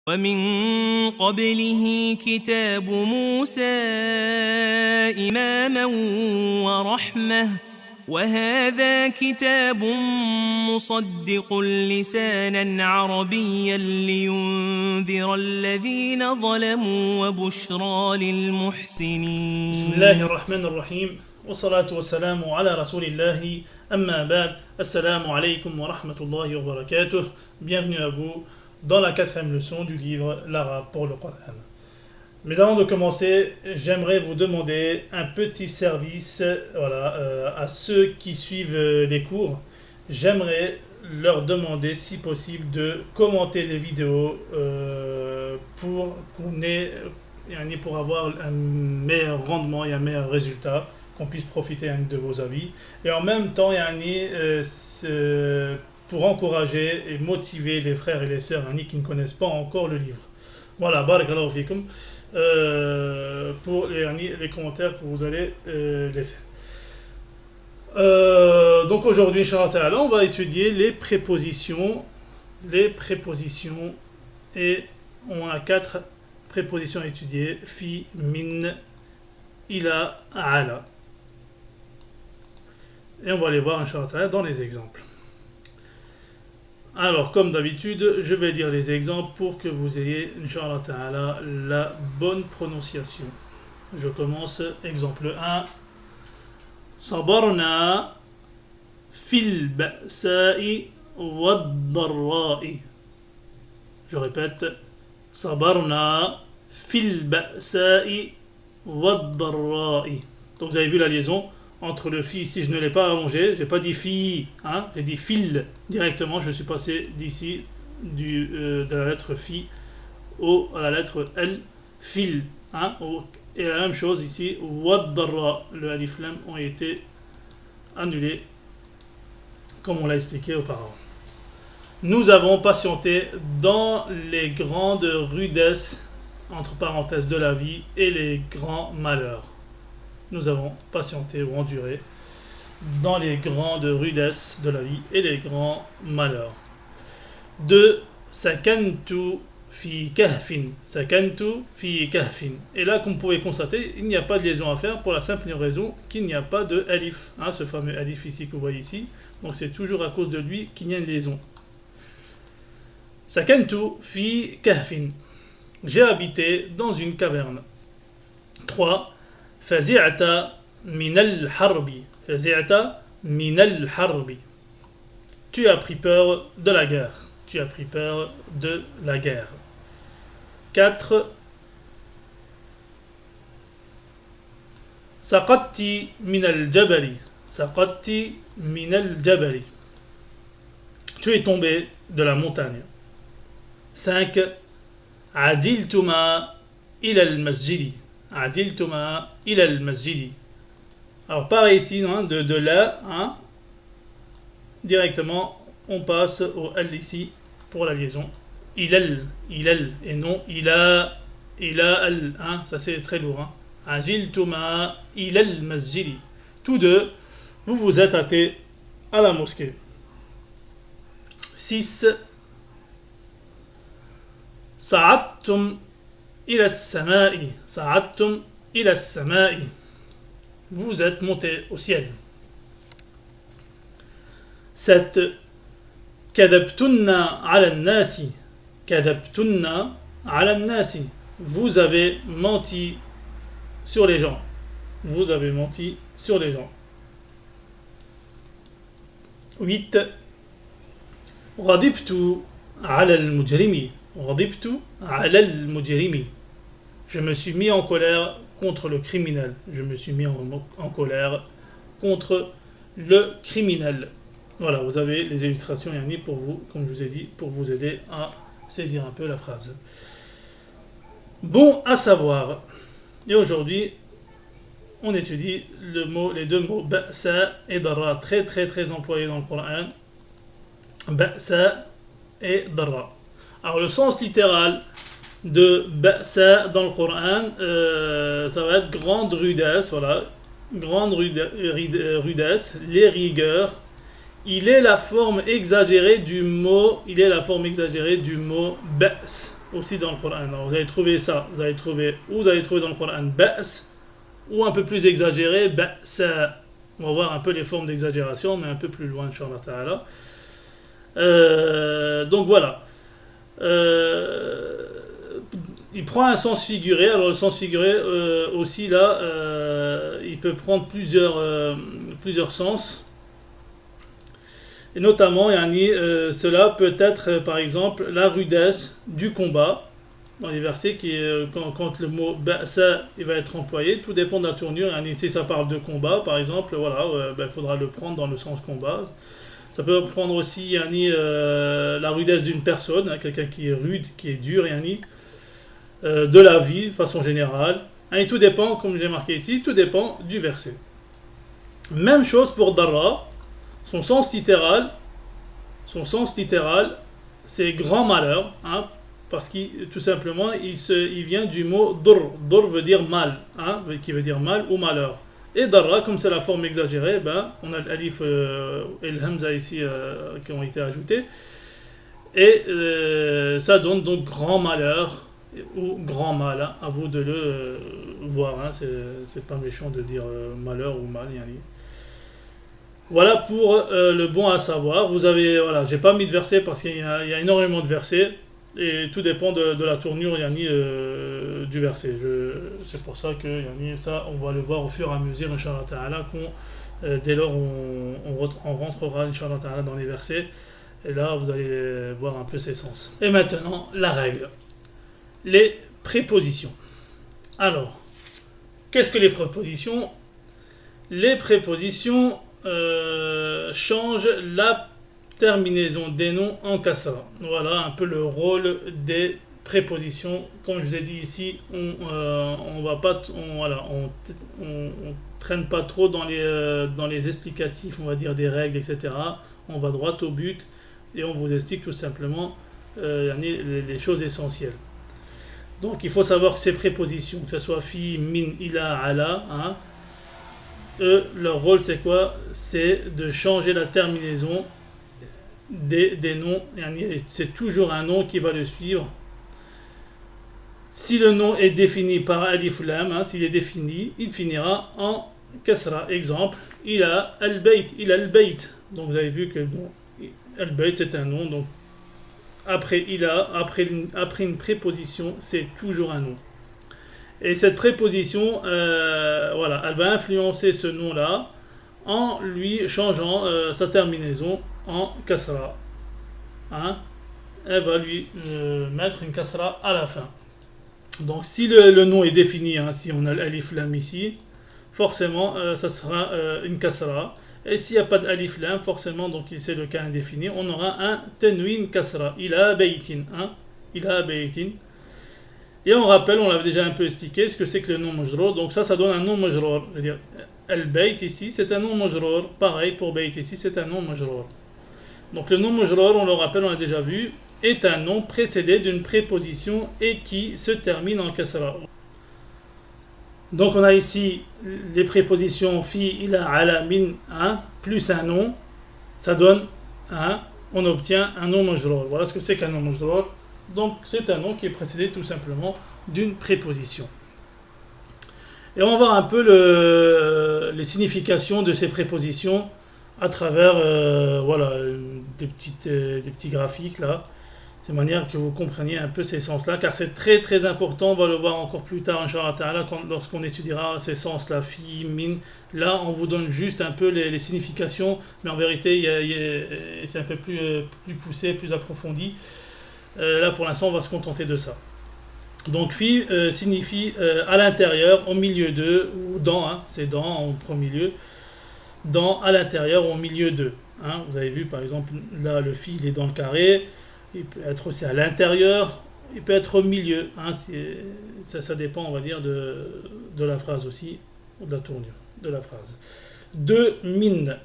ومن قبله كتاب موسى إماما ورحمة وهذا كتاب مصدق لسانا عربيا لينذر الذين ظلموا وبشرى للمحسنين. بسم الله الرحمن الرحيم والصلاة والسلام على رسول الله أما بعد. Assalamu alaikum wa rahmatullahi wa barakatuh. Bienvenue à vous dans la 4e leçon du livre L'Arabe pour le Coran. Mais avant de commencer, j'aimerais vous demander un petit service à ceux qui suivent les cours. J'aimerais leur demander si possible de commenter les vidéos pour avoir un meilleur rendement et un meilleur résultat, qu'on puisse profiter de vos avis. Et en même temps, pour encourager et motiver les frères et les sœurs qui ne connaissent pas encore le livre. Voilà, barakallahu fikum, pour les commentaires que vous allez laisser. Donc aujourd'hui, Inch'Allah, on va étudier les prépositions. Et on a 4 prépositions à étudier: fi, min, ila, ala. Et on va les voir, Inch'Allah, dans les exemples. Alors, comme d'habitude, je vais lire les exemples pour que vous ayez, Inch'Allah, la bonne prononciation. Je commence. Exemple 1. Sabarna fil ba'sa'i wad-darra'i. Je répète. Sabarna fil ba'sa'i wad-darra'i. Donc vous avez vu la liaison entre le fi, ici je ne l'ai pas allongé, j'ai pas dit fi, j'ai dit fil directement, je suis passé d'ici de la lettre fi à la lettre L, fil, et la même chose ici, wad-darra, le alif lam ont été annulés comme on l'a expliqué auparavant. Nous avons patienté dans les grandes rudesses, entre parenthèses, de la vie et les grands malheurs. Nous avons patienté ou enduré dans les grandes rudesses de la vie et les grands malheurs. 2. Sakantu fi kahfin. Sakantu fi kahfin. Et là, comme vous pouvez constater, il n'y a pas de liaison à faire pour la simple raison qu'il n'y a pas de alif. Ce fameux alif ici que vous voyez ici. Donc c'est toujours à cause de lui qu'il y a une liaison. Sakantu fi kahfin. J'ai habité dans une caverne. 3. Fazi'ata min al-harbi. Fazi'ata min al-harbi. Tu as pris peur de la guerre. Tu as pris peur de la guerre. 4. Saqatti min al-jabali. Saqatti min al-jabali. Tu es tombé de la montagne. 5. Adiltuma ila al-masjidi. Adiltuma ila al-masjidi. Alors pareil ici, de là, directement on passe au L ici pour la liaison. Ilal, et non ila, al, ça c'est très lourd. Adiltuma ila al-masjidi. Tous deux, vous vous êtes hâtés à la mosquée. 6. Sa'adtum ila as-sama'i. Sa'adtum ila as-sama'i. Vous êtes monté au ciel. 7. Kadabtunna ala an-nasi. Kadabtunna ala an-nasi. Vous avez menti sur les gens. Vous avez menti sur les gens. 8. Ghadibtu ala al-mujrimi. Ghadibtu ala al-mujrimi. Je me suis mis en colère contre le criminel. Je me suis mis en colère contre le criminel. Voilà, vous avez les illustrations pour vous, comme je vous ai dit, pour vous aider à saisir un peu la phrase. Bon à savoir. Et aujourd'hui, on étudie les deux mots ba'sa et darra, très très très employés dans le Coran. Ba'sa et darra. Alors le sens littéral de ba'sa dans le Coran, ça va être grande rudesse, voilà, grande rudesse, les rigueurs. Il est la forme exagérée du mot ba's. aussi dans le Coran. Alors, vous allez trouver ça, vous allez trouver dans le Coran ba's, ou un peu plus exagéré, ba'sa. On va voir un peu les formes d'exagération, mais un peu plus loin, Inch'Allah Ta'ala. Donc voilà. Il prend un sens figuré. Alors le sens figuré aussi là, il peut prendre plusieurs sens. Et notamment, cela peut être par exemple la rudesse du combat. Dans les versets, quand le mot ba'sa il va être employé, tout dépend de la tournure. Si ça parle de combat, par exemple, voilà, il faudra le prendre dans le sens combat. Ça peut prendre aussi la rudesse d'une personne, hein, quelqu'un qui est rude, qui est dur, de la vie de façon générale. Et tout dépend, comme j'ai marqué ici, tout dépend du verset. Même chose pour darra, son sens littéral, c'est grand malheur, hein, parce qu'il tout simplement il vient du mot dur. Dur veut dire mal, hein, qui veut dire mal ou malheur. Et darra, comme c'est la forme exagérée, on a l'alif et le hamza ici qui ont été ajoutés. Et ça donne donc grand malheur ou grand mal, hein, à vous de le voir. Hein, c'est pas méchant de dire malheur ou mal. Voilà pour le bon à savoir. Vous avez, voilà, j'ai pas mis de versets parce qu'il y a énormément de versets. Et tout dépend de la tournure du verset. C'est pour ça que ça, on va le voir au fur et à mesure, Inch'Allah Ta'ala, dès lors on rentrera, Inch'Allah Ta'ala, dans les versets. Et là, vous allez voir un peu ses sens. Et maintenant, la règle. Les prépositions. Alors, qu'est-ce que les prépositions? Les prépositions changent la terminaison des noms en kasra. Voilà un peu le rôle des prépositions. Comme je vous ai dit ici, on traîne pas trop dans les explicatifs, on va dire des règles, etc. On va droit au but et on vous explique tout simplement les choses essentielles. Donc il faut savoir que ces prépositions, que ce soit fi, min, ila, ala, hein, leur rôle c'est quoi? C'est de changer la terminaison des noms. C'est toujours un nom qui va le suivre. Si le nom est défini par alif lam, hein, s'il est défini, il finira en kasra. Exemple, il a al-bayt, donc vous avez vu que al-bayt c'est un nom, donc après une préposition, c'est toujours un nom. Et cette préposition, voilà, elle va influencer ce nom-là en lui changeant sa terminaison en kasra. Hein? Elle va lui mettre une kasra à la fin. Donc si le nom est défini, hein, si on a l'alif lam ici, forcément ça sera une kasra. Et s'il n'y a pas d'alif lam, forcément, donc c'est le cas indéfini, on aura un tenwin kasra. Il a baytin. Hein? Il a baytin. Et on rappelle, on l'avait déjà un peu expliqué, ce que c'est que le nom majrour. Donc ça donne un nom majrour. C'est-à-dire, al-bayt ici, c'est un nom majrour. Pareil pour bayt ici, c'est un nom majrour. Donc le nom majrour, on le rappelle, on l'a déjà vu, est un nom précédé d'une préposition et qui se termine en kasra. Donc on a ici les prépositions fi, ila, ala, min, hein, plus un nom, ça donne on obtient un nom majrour. Voilà ce que c'est qu'un nom majrour. Donc c'est un nom qui est précédé tout simplement d'une préposition. Et on va voir un peu les significations de ces prépositions à travers voilà, des petits graphiques là, de manière que vous compreniez un peu ces sens-là, car c'est très très important, on va le voir encore plus tard, Inch'Allah Ta'ala, lorsqu'on étudiera ces sens-là, fi, min. Là, on vous donne juste un peu les significations, mais en vérité, c'est un peu plus poussé, plus approfondi. Là, pour l'instant, on va se contenter de ça. Donc, fi signifie à l'intérieur, au milieu de, ou dans, hein, c'est dans en premier lieu, dans, à l'intérieur ou au milieu de. Hein. Vous avez vu, par exemple, là, le fi, il est dans le carré. Il peut être aussi à l'intérieur, il peut être au milieu. Hein, ça dépend, on va dire, de la phrase aussi, de la tournure de la phrase. De min.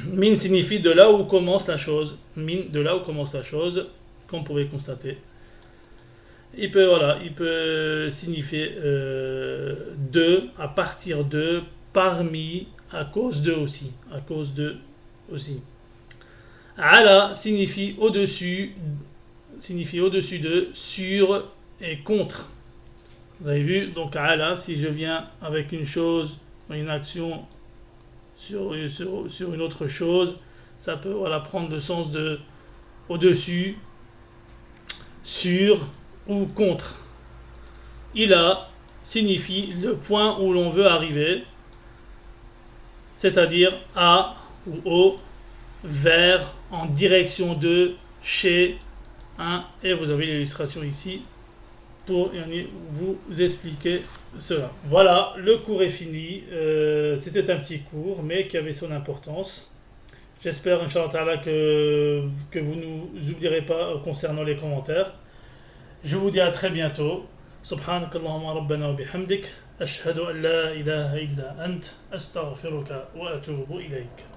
Min signifie de là où commence la chose. Min, de là où commence la chose, comme vous pouvez constater. Il peut signifier de, à partir de, parmi, à cause de aussi. À cause de aussi. Ala signifie au-dessus, signifie au-dessus de, sur et contre. Vous avez vu, donc ala, si je viens avec une chose, une action sur une autre chose, ça peut prendre le sens de au-dessus, sur ou contre. Ila signifie le point où l'on veut arriver, c'est-à-dire à ou au, vers, en direction de, chez, et vous avez l'illustration ici pour vous expliquer cela. Voilà, le cours est fini. C'était un petit cours, mais qui avait son importance. J'espère, Inch'Allah, que vous ne nous oublierez pas concernant les commentaires. Je vous dis à très bientôt. سبحانك اللهم ربنا وبحمدك أشهد أن لا إله إلا أنت أستغفرك وأتوب إليك